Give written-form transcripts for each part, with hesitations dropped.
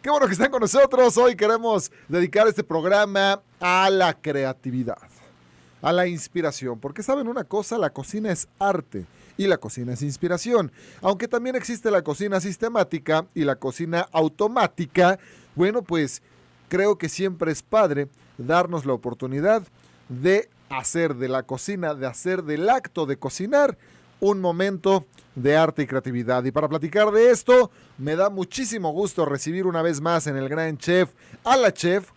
Qué bueno que están con nosotros. Hoy queremos dedicar este programa a la creatividad, a la inspiración, porque saben una cosa, la cocina es arte y la cocina es inspiración. Aunque también existe la cocina sistemática y la cocina automática, bueno, pues creo que siempre es padre darnos la oportunidad de hacer de la cocina, de hacer del acto de cocinar un momento de arte y creatividad. Y para platicar de esto, me da muchísimo gusto recibir una vez más en el Gran Chef a la chef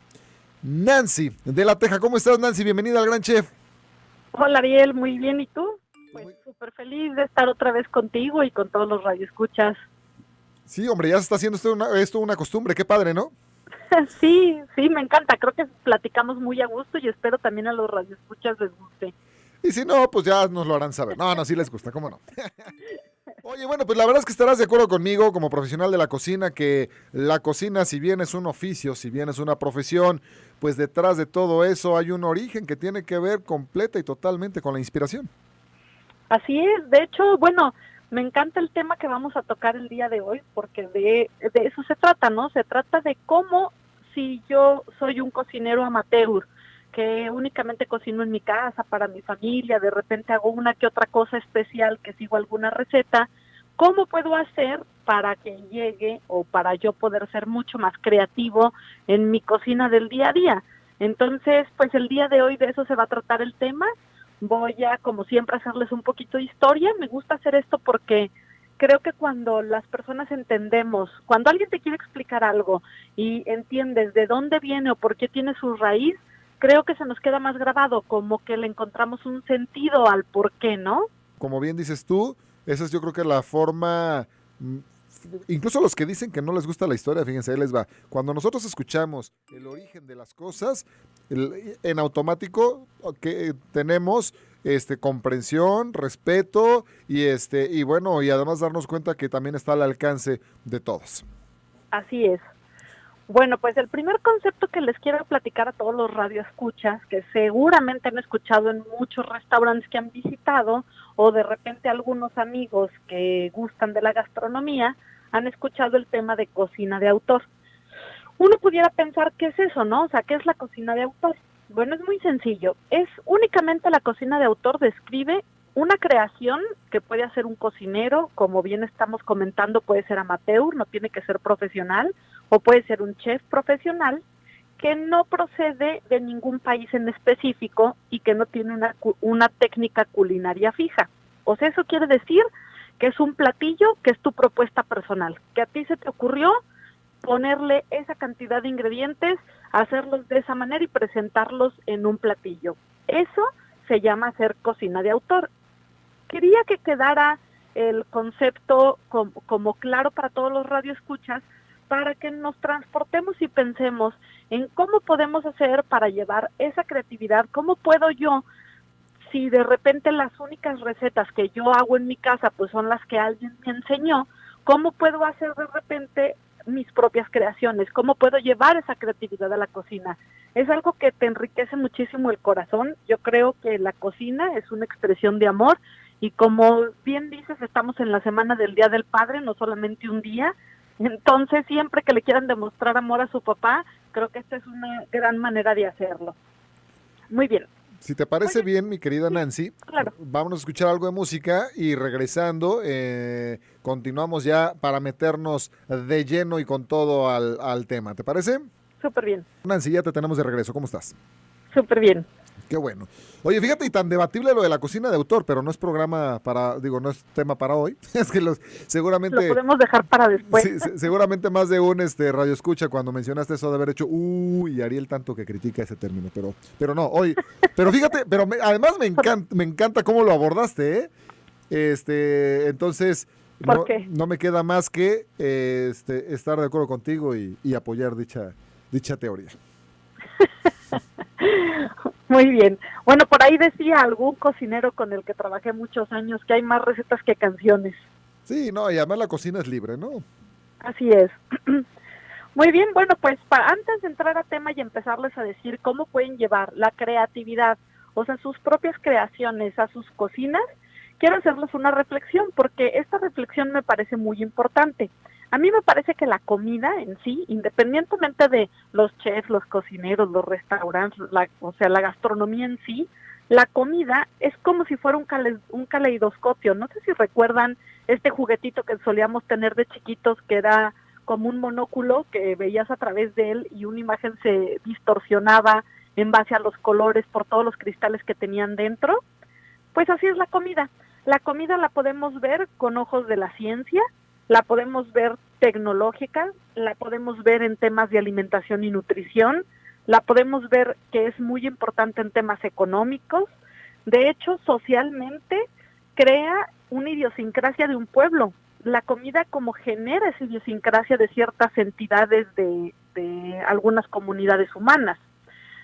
Nancy de la Teja. ¿Cómo estás, Nancy? Bienvenida al Gran Chef. Hola, Ariel, muy bien, ¿y tú? Pues súper feliz de estar otra vez contigo y con todos los radioescuchas. Sí, hombre, ya se está haciendo esto una costumbre, qué padre, ¿no? Sí, me encanta, creo que platicamos muy a gusto y espero también a los radioescuchas les guste. Y si no, pues ya nos lo harán saber. No, sí les gusta, ¿cómo no? Oye, bueno, pues la verdad es que estarás de acuerdo conmigo como profesional de la cocina, que la cocina, si bien es un oficio, si bien es una profesión, pues detrás de todo eso hay un origen que tiene que ver completa y totalmente con la inspiración. Así es, de hecho, bueno, me encanta el tema que vamos a tocar el día de hoy, porque de eso se trata, ¿no? Se trata de cómo, si yo soy un cocinero amateur, que únicamente cocino en mi casa para mi familia, de repente hago una que otra cosa especial, que sigo alguna receta, ¿cómo puedo hacer para que llegue o para yo poder ser mucho más creativo en mi cocina del día a día? Entonces, pues el día de hoy de eso se va a tratar el tema. Voy a, como siempre, hacerles un poquito de historia. Me gusta hacer esto porque creo que cuando las personas entendemos, cuando alguien te quiere explicar algo y entiendes de dónde viene o por qué tiene su raíz, creo que se nos queda más grabado, como que le encontramos un sentido al por qué, ¿no? Como bien dices tú, esa es yo creo que la forma, incluso los que dicen que no les gusta la historia, fíjense, ahí les va. Cuando nosotros escuchamos el origen de las cosas, en automático que tenemos comprensión, respeto y bueno, y además darnos cuenta que también está al alcance de todos. Así es. Bueno, pues el primer concepto que les quiero platicar a todos los radioescuchas, que seguramente han escuchado en muchos restaurantes que han visitado, o de repente algunos amigos que gustan de la gastronomía, han escuchado el tema de cocina de autor. Uno pudiera pensar, ¿qué es eso, no? O sea, ¿qué es la cocina de autor? Bueno, es muy sencillo. Es únicamente la cocina de autor describe una creación que puede hacer un cocinero, como bien estamos comentando, puede ser amateur, no tiene que ser profesional, o puede ser un chef profesional, que no procede de ningún país en específico y que no tiene una técnica culinaria fija. O sea, eso quiere decir que es un platillo que es tu propuesta personal, que a ti se te ocurrió ponerle esa cantidad de ingredientes, hacerlos de esa manera y presentarlos en un platillo. Eso se llama hacer cocina de autor. Quería que quedara el concepto como claro para todos los radioescuchas, para que nos transportemos y pensemos en cómo podemos hacer para llevar esa creatividad, cómo puedo yo, si de repente las únicas recetas que yo hago en mi casa pues son las que alguien me enseñó, cómo puedo hacer de repente mis propias creaciones, cómo puedo llevar esa creatividad a la cocina. Es algo que te enriquece muchísimo el corazón. Yo creo que la cocina es una expresión de amor y como bien dices, estamos en la semana del Día del Padre, no solamente un día. Entonces, siempre que le quieran demostrar amor a su papá, creo que esta es una gran manera de hacerlo. Muy bien. Si te parece bien, mi querida Nancy, claro. Vámonos a escuchar algo de música y regresando, continuamos ya para meternos de lleno y con todo al tema. ¿Te parece? Súper bien. Nancy, ya te tenemos de regreso. ¿Cómo estás? Súper bien. Qué bueno. Oye, fíjate, y tan debatible lo de la cocina de autor, pero no es programa no es tema para hoy. Es que seguramente... Lo podemos dejar para después. Sí, seguramente más de un radio escucha cuando mencionaste eso de haber hecho, y Ariel tanto que critica ese término, pero no, hoy... Pero fíjate, además me encanta cómo lo abordaste, ¿eh? Entonces... ¿Por qué? No me queda más que estar de acuerdo contigo y apoyar dicha teoría. Muy bien. Bueno, por ahí decía algún cocinero con el que trabajé muchos años que hay más recetas que canciones. Sí, no, y además la cocina es libre, ¿no? Así es. Muy bien, bueno, pues antes de entrar a tema y empezarles a decir cómo pueden llevar la creatividad, o sea, sus propias creaciones a sus cocinas, quiero hacerles una reflexión, porque esta reflexión me parece muy importante. A mí me parece que la comida en sí, independientemente de los chefs, los cocineros, los restaurantes, o sea, la gastronomía en sí, la comida es como si fuera un caleidoscopio. No sé si recuerdan este juguetito que solíamos tener de chiquitos, que era como un monóculo que veías a través de él y una imagen se distorsionaba en base a los colores por todos los cristales que tenían dentro. Pues así es la comida. La comida la podemos ver con ojos de la ciencia, la podemos ver tecnológica, la podemos ver en temas de alimentación y nutrición, la podemos ver que es muy importante en temas económicos. De hecho, socialmente crea una idiosincrasia de un pueblo. La comida como genera esa idiosincrasia de ciertas entidades de algunas comunidades humanas.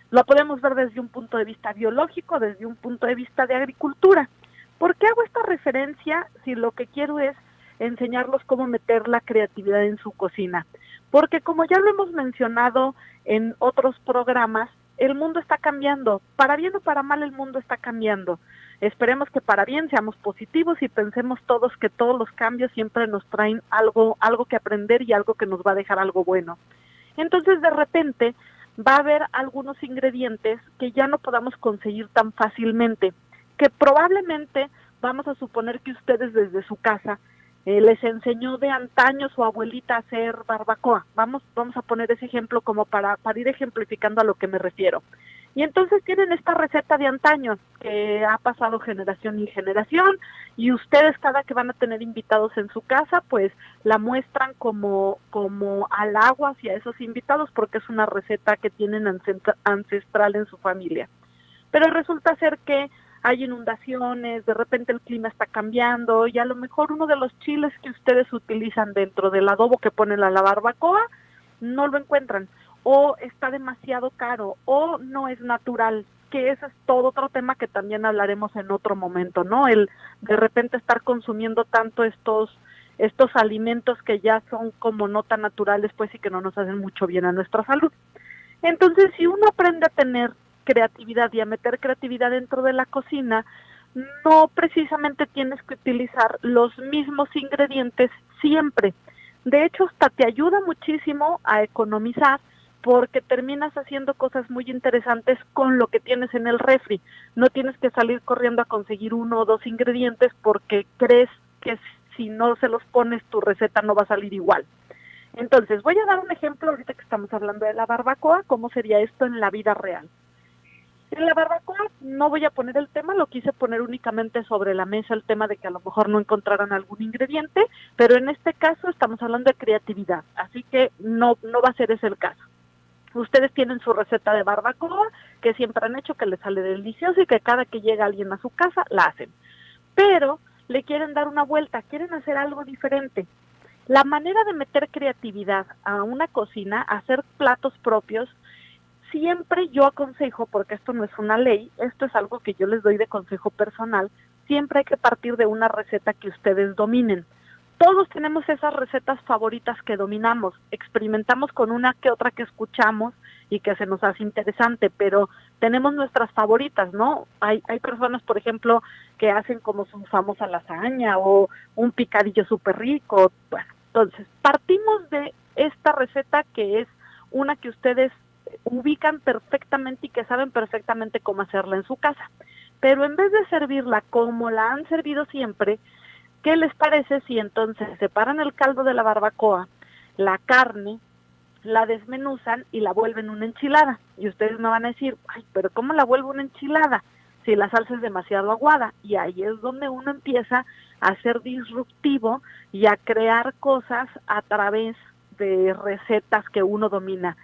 Lo podemos ver desde un punto de vista biológico, desde un punto de vista de agricultura. ¿Por qué hago esta referencia si lo que quiero es enseñarlos cómo meter la creatividad en su cocina? Porque como ya lo hemos mencionado en otros programas, el mundo está cambiando. Para bien o para mal el mundo está cambiando. Esperemos que para bien seamos positivos y pensemos todos que todos los cambios siempre nos traen algo que aprender y algo que nos va a dejar algo bueno. Entonces de repente va a haber algunos ingredientes que ya no podamos conseguir tan fácilmente, que probablemente vamos a suponer que ustedes desde su casa les enseñó de antaño su abuelita a hacer barbacoa. Vamos a poner ese ejemplo como para ir ejemplificando a lo que me refiero. Y entonces tienen esta receta de antaño que ha pasado generación y generación, y ustedes cada que van a tener invitados en su casa, pues la muestran como halago hacia esos invitados porque es una receta que tienen ancestral en su familia. Pero resulta ser que hay inundaciones, de repente el clima está cambiando y a lo mejor uno de los chiles que ustedes utilizan dentro del adobo que ponen a la barbacoa no lo encuentran, o está demasiado caro, o no es natural, que ese es todo otro tema que también hablaremos en otro momento, ¿no? El de repente estar consumiendo tanto estos alimentos que ya son como no tan naturales, pues, y que no nos hacen mucho bien a nuestra salud. Entonces, si uno aprende a tener creatividad y a meter creatividad dentro de la cocina, no precisamente tienes que utilizar los mismos ingredientes siempre. De hecho, hasta te ayuda muchísimo a economizar porque terminas haciendo cosas muy interesantes con lo que tienes en el refri. No tienes que salir corriendo a conseguir 1 o 2 ingredientes porque crees que si no se los pones tu receta no va a salir igual. Entonces, voy a dar un ejemplo ahorita que estamos hablando de la barbacoa, cómo sería esto en la vida real. En la barbacoa no voy a poner el tema, lo quise poner únicamente sobre la mesa el tema de que a lo mejor no encontraran algún ingrediente, pero en este caso estamos hablando de creatividad, así que no va a ser ese el caso. Ustedes tienen su receta de barbacoa, que siempre han hecho, que les sale deliciosa y que cada que llega alguien a su casa la hacen. Pero le quieren dar una vuelta, quieren hacer algo diferente. La manera de meter creatividad a una cocina, a hacer platos propios, siempre yo aconsejo, porque esto no es una ley, esto es algo que yo les doy de consejo personal, siempre hay que partir de una receta que ustedes dominen. Todos tenemos esas recetas favoritas que dominamos, experimentamos con una que otra que escuchamos y que se nos hace interesante, pero tenemos nuestras favoritas, ¿no? Hay personas, por ejemplo, que hacen como su famosa lasaña o un picadillo súper rico. Bueno, entonces, partimos de esta receta que es una que ustedes ubican perfectamente y que saben perfectamente cómo hacerla en su casa. Pero en vez de servirla como la han servido siempre, ¿qué les parece si entonces separan el caldo de la barbacoa, la carne, la desmenuzan y la vuelven una enchilada? Y ustedes me van a decir, ay, pero ¿cómo la vuelvo una enchilada si la salsa es demasiado aguada? Y ahí es donde uno empieza a ser disruptivo y a crear cosas a través de recetas que uno domina.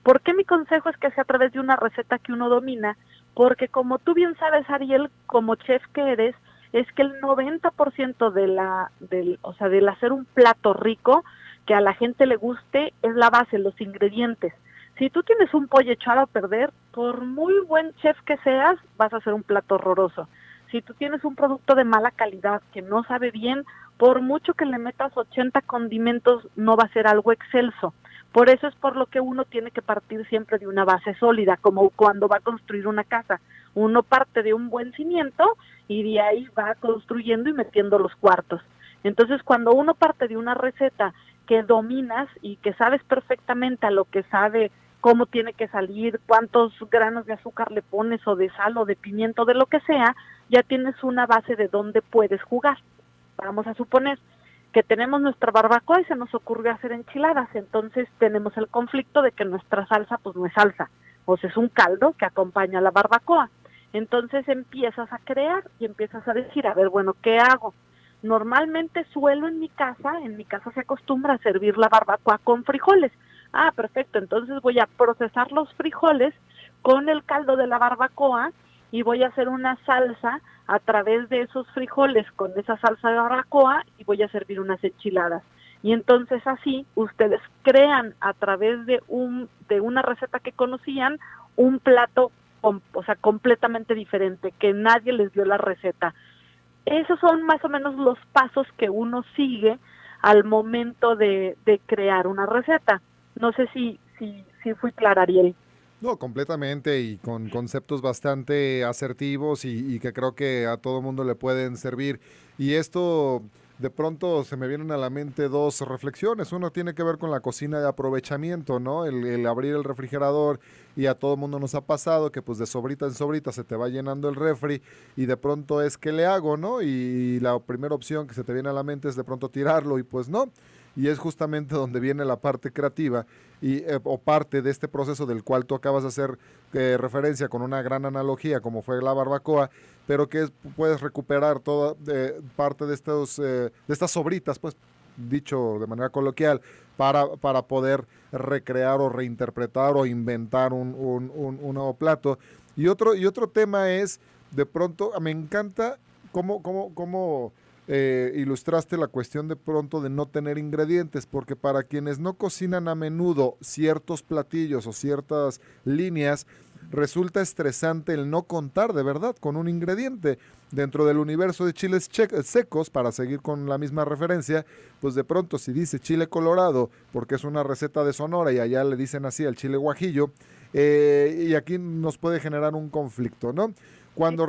¿Por qué mi consejo es que sea a través de una receta que uno domina? Porque como tú bien sabes, Ariel, como chef que eres, es que el 90% del hacer un plato rico, que a la gente le guste, es la base, los ingredientes. Si tú tienes un pollo echado a perder, por muy buen chef que seas, vas a hacer un plato horroroso. Si tú tienes un producto de mala calidad, que no sabe bien, por mucho que le metas 80 condimentos, no va a ser algo excelso. Por eso es por lo que uno tiene que partir siempre de una base sólida, como cuando va a construir una casa. Uno parte de un buen cimiento y de ahí va construyendo y metiendo los cuartos. Entonces, cuando uno parte de una receta que dominas y que sabes perfectamente a lo que sabe, cómo tiene que salir, cuántos granos de azúcar le pones o de sal o de pimiento, de lo que sea, ya tienes una base de dónde puedes jugar. Vamos a suponer que tenemos nuestra barbacoa y se nos ocurrió hacer enchiladas, entonces tenemos el conflicto de que nuestra salsa pues no es salsa, o sea, es un caldo que acompaña a la barbacoa. Entonces empiezas a crear y empiezas a decir, a ver, bueno, ¿qué hago? Normalmente suelo en mi casa se acostumbra a servir la barbacoa con frijoles. Ah, perfecto, entonces voy a procesar los frijoles con el caldo de la barbacoa y voy a hacer una salsa a través de esos frijoles con esa salsa de barbacoa y voy a servir unas enchiladas. Y entonces así ustedes crean a través de una receta que conocían un plato completamente diferente, que nadie les dio la receta. Esos son más o menos los pasos que uno sigue al momento de crear una receta. No sé si fui clara, Ariel. No, completamente, y con conceptos bastante asertivos y que creo que a todo mundo le pueden servir. Y esto, de pronto se me vienen a la mente dos reflexiones. Uno tiene que ver con la cocina de aprovechamiento, ¿no? El abrir el refrigerador, y a todo mundo nos ha pasado que pues de sobrita en sobrita se te va llenando el refri y de pronto es ¿qué le hago, no? Y la primera opción que se te viene a la mente es de pronto tirarlo, y pues no. Y es justamente donde viene la parte creativa o parte de este proceso del cual tú acabas de hacer referencia con una gran analogía como fue la barbacoa, pero que puedes recuperar toda parte de estas sobritas, pues dicho de manera coloquial, para poder recrear o reinterpretar o inventar un nuevo plato. Y otro tema es, de pronto, me encanta cómo ilustraste la cuestión de pronto de no tener ingredientes, porque para quienes no cocinan a menudo ciertos platillos o ciertas líneas, resulta estresante el no contar de verdad con un ingrediente. Dentro del universo de chiles secos, para seguir con la misma referencia, pues de pronto si dice chile colorado, porque es una receta de Sonora y allá le dicen así al chile guajillo, y aquí nos puede generar un conflicto, ¿no? Cuando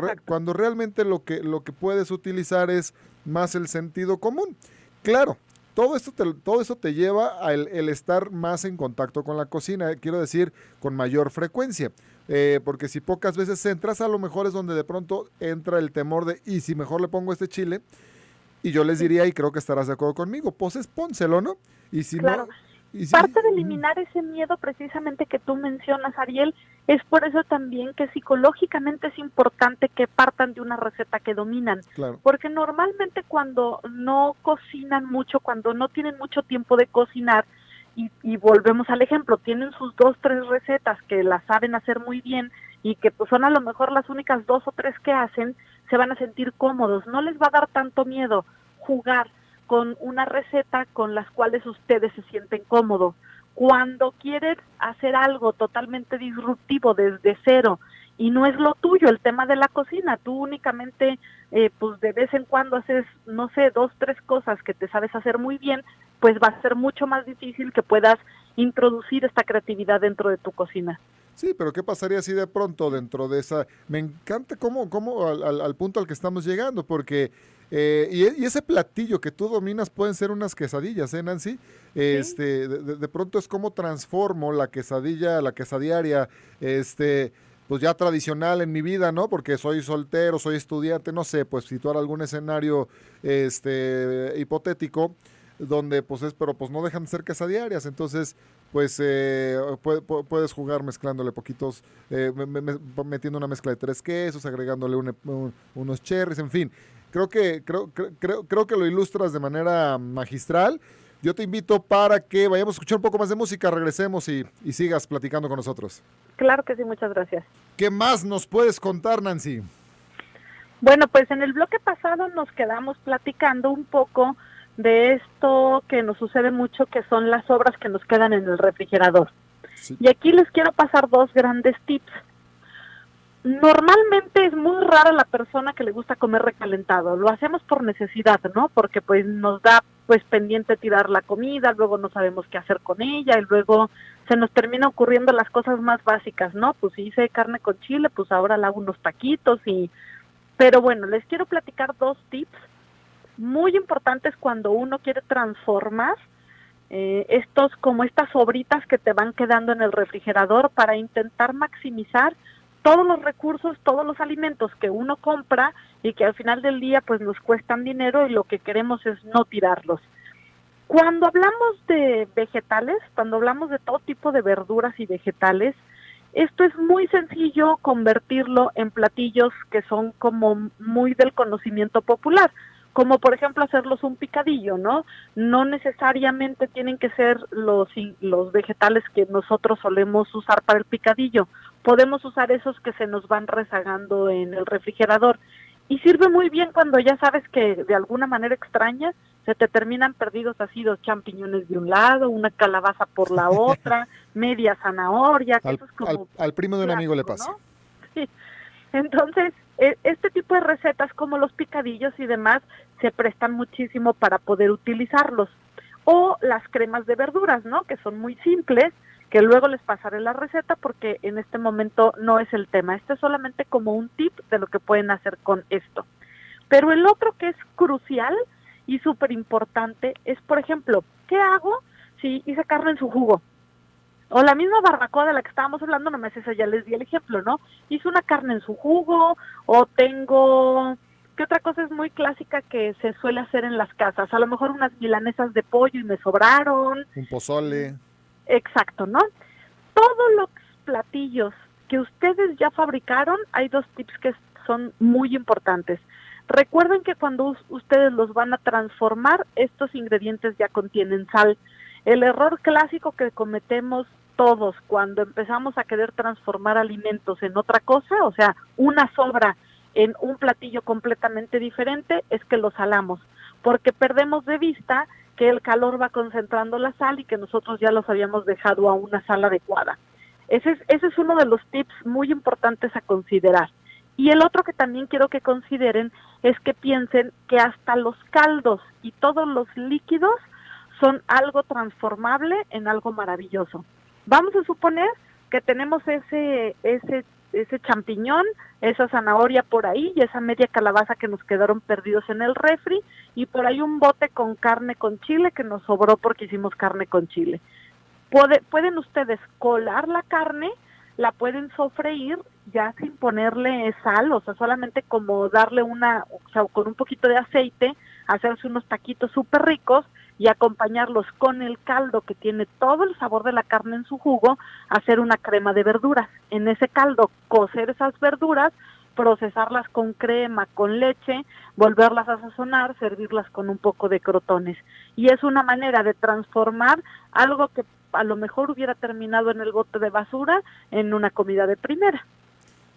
realmente lo que puedes utilizar es más el sentido común. Claro, todo esto te lleva a el estar más en contacto con la cocina, quiero decir, con mayor frecuencia. Porque si pocas veces entras, a lo mejor es donde de pronto entra el temor de, ¿y si mejor le pongo este chile? Y yo les diría, y creo que estarás de acuerdo conmigo, pues pónselo, ¿no? Y si claro. no... Y si, Parte de eliminar ese miedo precisamente que tú mencionas, Ariel, es por eso también que psicológicamente es importante que partan de una receta que dominan. claro. Porque normalmente cuando no cocinan mucho, cuando no tienen mucho tiempo de cocinar, y volvemos al ejemplo, tienen sus 2, 3 recetas que las saben hacer muy bien y que pues son a lo mejor las únicas 2 o 3 que hacen, se van a sentir cómodos, no les va a dar tanto miedo jugar con una receta con las cuales ustedes se sienten cómodos. Cuando quieren hacer algo totalmente disruptivo desde cero y no es lo tuyo el tema de la cocina, tú únicamente pues de vez en cuando haces, no sé, 2, 3 cosas que te sabes hacer muy bien, pues va a ser mucho más difícil que puedas introducir esta creatividad dentro de tu cocina. Sí, pero ¿qué pasaría si de pronto dentro de esa... Me encanta cómo al punto al que estamos llegando, porque... y ese platillo que tú dominas pueden ser unas quesadillas, ¿eh, Nancy? ¿Sí? De pronto es como transformo la quesadilla, la quesadiaria, pues ya tradicional en mi vida, ¿no? Porque soy soltero, soy estudiante, no sé, pues situar algún escenario, hipotético, donde pues pero pues no dejan de ser quesadiarias, entonces pues puedes jugar mezclándole poquitos, metiendo una mezcla de 3 quesos, agregándole unos cherries, en fin. Creo que lo ilustras de manera magistral. Yo te invito para que vayamos a escuchar un poco más de música, regresemos y sigas platicando con nosotros. Claro que sí, muchas gracias. ¿Qué más nos puedes contar, Nancy? Bueno, pues en el bloque pasado nos quedamos platicando un poco de esto que nos sucede mucho, que son las sobras que nos quedan en el refrigerador. Sí. Y aquí les quiero pasar 2 grandes tips. Normalmente es muy rara la persona que le gusta comer recalentado. Lo hacemos por necesidad, ¿no? Porque pues nos da pues pendiente tirar la comida, luego no sabemos qué hacer con ella y luego se nos termina ocurriendo las cosas más básicas, ¿no? Pues si hice carne con chile, pues ahora le hago unos taquitos Pero bueno, les quiero platicar 2 tips muy importantes cuando uno quiere transformar estas sobritas que te van quedando en el refrigerador para intentar maximizar todos los recursos, todos los alimentos que uno compra y que al final del día pues nos cuestan dinero y lo que queremos es no tirarlos. Cuando hablamos de vegetales, cuando hablamos de todo tipo de verduras y vegetales, esto es muy sencillo convertirlo en platillos que son como muy del conocimiento popular, como por ejemplo hacerlos un picadillo, ¿no? No necesariamente tienen que ser los vegetales que nosotros solemos usar para el picadillo. Podemos usar esos que se nos van rezagando en el refrigerador. Y sirve muy bien cuando ya sabes que de alguna manera extraña se te terminan perdidos así los champiñones de un lado, una calabaza por la otra, media zanahoria. Que eso es como al primo de un amigo le pasa. ¿no? Sí. Entonces, este tipo de recetas como los picadillos y demás se prestan muchísimo para poder utilizarlos. O las cremas de verduras, ¿no? Que son muy simples, que luego les pasaré la receta porque en este momento no es el tema. Este es solamente como un tip de lo que pueden hacer con esto. Pero el otro que es crucial y súper importante es, por ejemplo, ¿qué hago si hice carne en su jugo? O la misma barbacoa de la que estábamos hablando, nomás esa ya les di el ejemplo, ¿no? Hice una carne en su jugo, o tengo... ¿Qué otra cosa es muy clásica que se suele hacer en las casas? A lo mejor unas milanesas de pollo y me sobraron. Un pozole. Exacto, ¿no? Todos los platillos que ustedes ya fabricaron, hay dos tips que son muy importantes. Recuerden que cuando ustedes los van a transformar, estos ingredientes ya contienen sal. El error clásico que cometemos todos cuando empezamos a querer transformar alimentos en otra cosa, o sea, una sobra en un platillo completamente diferente, es que lo salamos, porque perdemos de vista que el calor va concentrando la sal y que nosotros ya los habíamos dejado a una sal adecuada. Ese es uno de los tips muy importantes a considerar. Y el otro que también quiero que consideren es que piensen que hasta los caldos y todos los líquidos son algo transformable en algo maravilloso. Vamos a suponer que tenemos ese champiñón, esa zanahoria por ahí y esa media calabaza que nos quedaron perdidos en el refri y por ahí un bote con carne con chile que nos sobró porque hicimos carne con chile. Pueden ustedes colar la carne, la pueden sofreír ya sin ponerle sal, o sea, solamente como darle con un poquito de aceite, hacerse unos taquitos súper ricos y acompañarlos con el caldo que tiene todo el sabor de la carne en su jugo, hacer una crema de verduras. En ese caldo, cocer esas verduras, procesarlas con crema, con leche, volverlas a sazonar, servirlas con un poco de crotones. Y es una manera de transformar algo que a lo mejor hubiera terminado en el bote de basura en una comida de primera.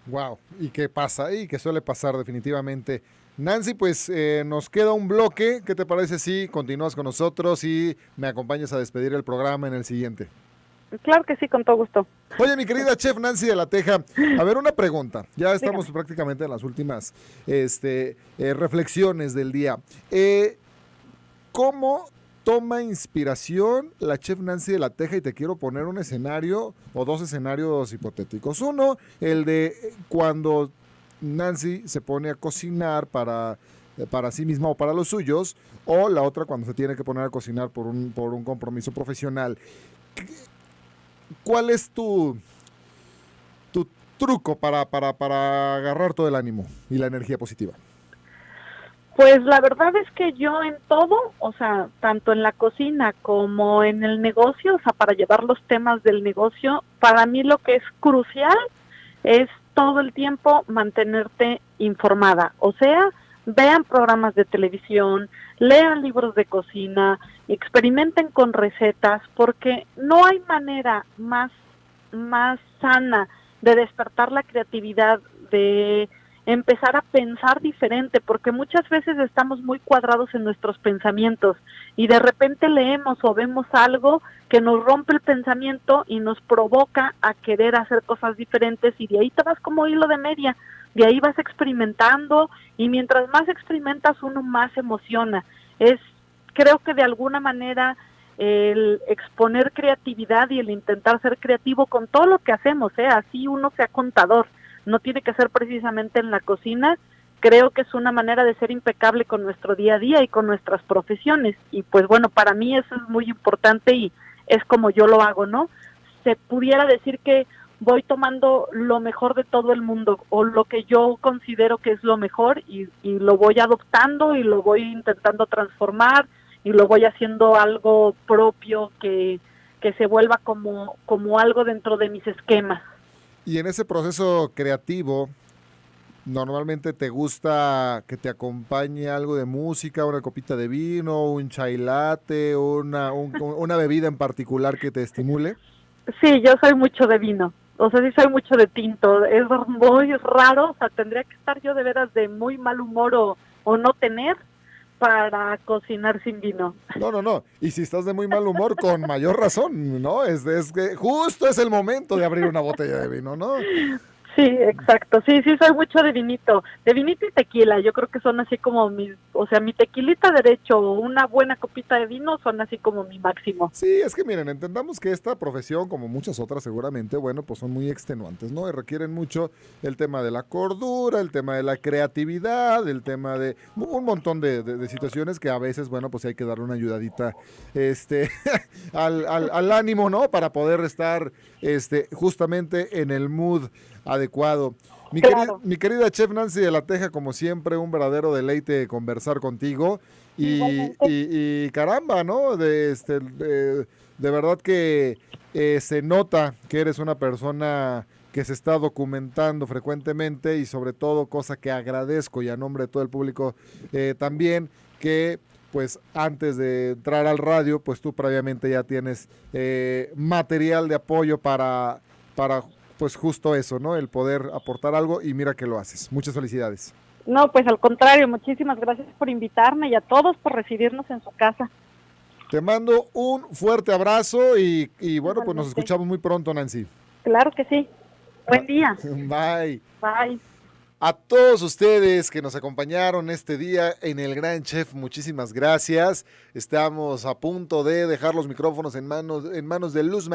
Wow, ¿y qué pasa? Y que suele pasar definitivamente. Nancy, pues nos queda un bloque. ¿Qué te parece si continúas con nosotros y me acompañas a despedir el programa en el siguiente? Claro que sí, con todo gusto. Oye, mi querida chef Nancy de la Teja, a ver, una pregunta. Ya estamos prácticamente en las últimas reflexiones del día. ¿Cómo toma inspiración la chef Nancy de la Teja? Y te quiero poner un escenario o dos escenarios hipotéticos. Uno, el de cuando Nancy se pone a cocinar para sí misma o para los suyos, o la otra cuando se tiene que poner a cocinar por un compromiso profesional. ¿Cuál es tu truco para agarrar todo el ánimo y la energía positiva? Pues la verdad es que yo en todo, o sea, tanto en la cocina como en el negocio, o sea, para llevar los temas del negocio, para mí lo que es crucial es todo el tiempo mantenerte informada. O sea, vean programas de televisión, lean libros de cocina, experimenten con recetas, porque no hay manera más sana de despertar la creatividad, de empezar a pensar diferente, porque muchas veces estamos muy cuadrados en nuestros pensamientos y de repente leemos o vemos algo que nos rompe el pensamiento y nos provoca a querer hacer cosas diferentes y de ahí te vas como hilo de media, de ahí vas experimentando y mientras más experimentas uno más se emociona. Creo que de alguna manera el exponer creatividad y el intentar ser creativo con todo lo que hacemos, así uno sea contador, no tiene que ser precisamente en la cocina, creo que es una manera de ser impecable con nuestro día a día y con nuestras profesiones. Y pues bueno, para mí eso es muy importante y es como yo lo hago, ¿no? Se pudiera decir que voy tomando lo mejor de todo el mundo o lo que yo considero que es lo mejor y lo voy adoptando y lo voy intentando transformar y lo voy haciendo algo propio que se vuelva como algo dentro de mis esquemas. Y en ese proceso creativo, normalmente te gusta que te acompañe algo de música, una copita de vino, un chai latte, una bebida en particular que te estimule. Sí, yo soy mucho de vino, o sea, sí soy mucho de tinto, es muy raro, o sea, tendría que estar yo de veras de muy mal humor o no tener para cocinar sin vino. No, no, no. Y si estás de muy mal humor, con mayor razón, ¿no? Es que justo es el momento de abrir una botella de vino, ¿no? Sí, exacto, sí, soy mucho de vinito y tequila, yo creo que son así como o sea, mi tequilita derecho o una buena copita de vino son así como mi máximo. Sí, es que miren, entendamos que esta profesión, como muchas otras seguramente, bueno, pues son muy extenuantes, ¿no? Y requieren mucho el tema de la cordura, el tema de la creatividad, el tema de un montón de situaciones que a veces, bueno, pues hay que darle una ayudadita, al ánimo, ¿no? Para poder estar, justamente en el mood adecuado. Claro. Mi querida chef Nancy de la Teja, como siempre, un verdadero deleite conversar contigo. Igualmente. Y caramba, ¿no? De verdad que se nota que eres una persona que se está documentando frecuentemente y sobre todo, cosa que agradezco y a nombre de todo el público también, que pues antes de entrar al radio, pues tú previamente ya tienes material de apoyo para pues justo eso, ¿no? El poder aportar algo y mira que lo haces. Muchas felicidades. No, pues al contrario, muchísimas gracias por invitarme y a todos por recibirnos en su casa. Te mando un fuerte abrazo y bueno, pues nos Igualmente. escuchamos muy pronto, Nancy. Claro que sí. Buen día. Bye. Bye. A todos ustedes que nos acompañaron este día en El Gran Chef, muchísimas gracias. Estamos a punto de dejar los micrófonos en manos de Luzma.